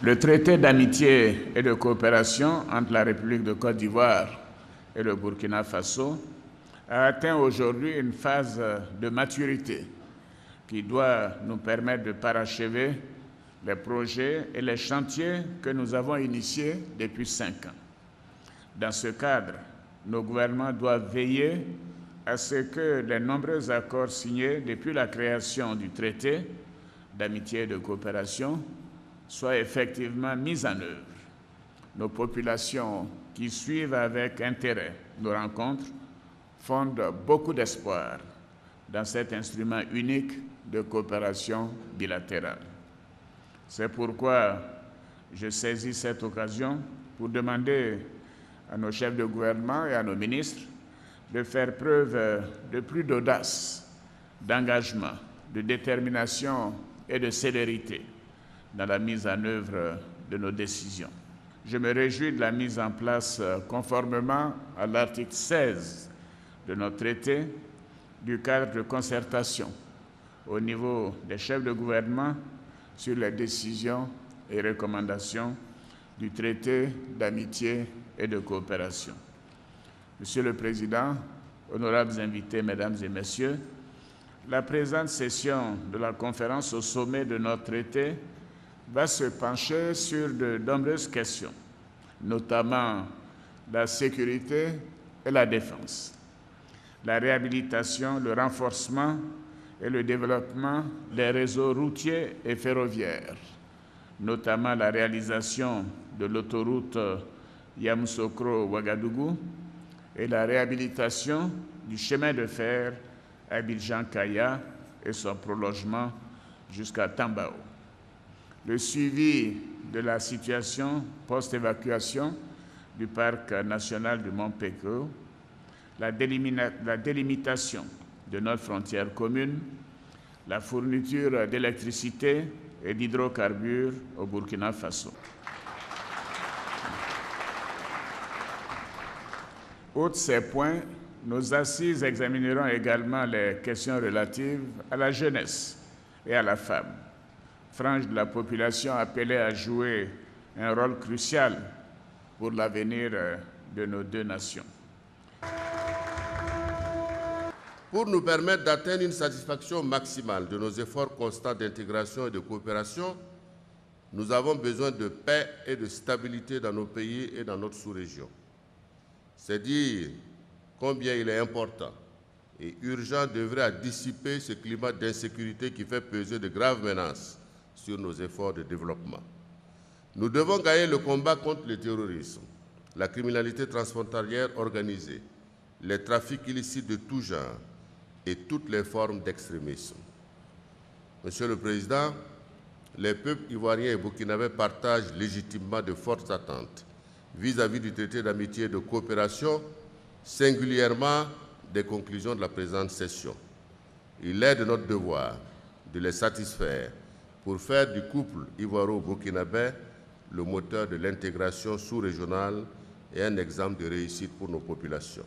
Le traité d'amitié et de coopération entre la République de Côte d'Ivoire et le Burkina Faso a atteint aujourd'hui une phase de maturité qui doit nous permettre de parachever les projets et les chantiers que nous avons initiés depuis 5 ans. Dans ce cadre, nos gouvernements doivent veiller à ce que les nombreux accords signés depuis la création du traité d'amitié et de coopération soient effectivement mis en œuvre. Nos populations qui suivent avec intérêt nos rencontres fondent beaucoup d'espoir dans cet instrument unique de coopération bilatérale. C'est pourquoi je saisis cette occasion pour demander à nos chefs de gouvernement et à nos ministres de faire preuve de plus d'audace, d'engagement, de détermination et de célérité dans la mise en œuvre de nos décisions. Je me réjouis de la mise en place, conformément à l'article 16 de notre traité, du cadre de concertation au niveau des chefs de gouvernement sur les décisions et recommandations du traité d'amitié et de coopération. Monsieur le Président, honorables invités, Mesdames et Messieurs, la présente session de la conférence au sommet de notre traité va se pencher sur de nombreuses questions, notamment la sécurité et la défense, la réhabilitation, le renforcement et le développement des réseaux routiers et ferroviaires, notamment la réalisation de l'autoroute Yamoussoukro-Ouagadougou et la réhabilitation du chemin de fer Abidjan-Kaya et son prolongement jusqu'à Tambao. Le suivi de la situation post-évacuation du parc national du Mont Péko, la délimitation de notre frontière commune, la fourniture d'électricité et d'hydrocarbures au Burkina Faso. Outre ces points, nos assises examineront également les questions relatives à la jeunesse et à la femme, frange de la population appelée à jouer un rôle crucial pour l'avenir de nos deux nations. Pour nous permettre d'atteindre une satisfaction maximale de nos efforts constants d'intégration et de coopération, nous avons besoin de paix et de stabilité dans nos pays et dans notre sous-région. C'est dire combien il est important et urgent d'œuvrer à dissiper ce climat d'insécurité qui fait peser de graves menaces sur nos efforts de développement. Nous devons gagner le combat contre le terrorisme, la criminalité transfrontalière organisée, les trafics illicites de tout genre et toutes les formes d'extrémisme. Monsieur le Président, les peuples ivoiriens et burkinabés partagent légitimement de fortes attentes vis-à-vis du traité d'amitié et de coopération, singulièrement des conclusions de la présente session. Il est de notre devoir de les satisfaire pour faire du couple ivoiro-burkinabé le moteur de l'intégration sous-régionale et un exemple de réussite pour nos populations.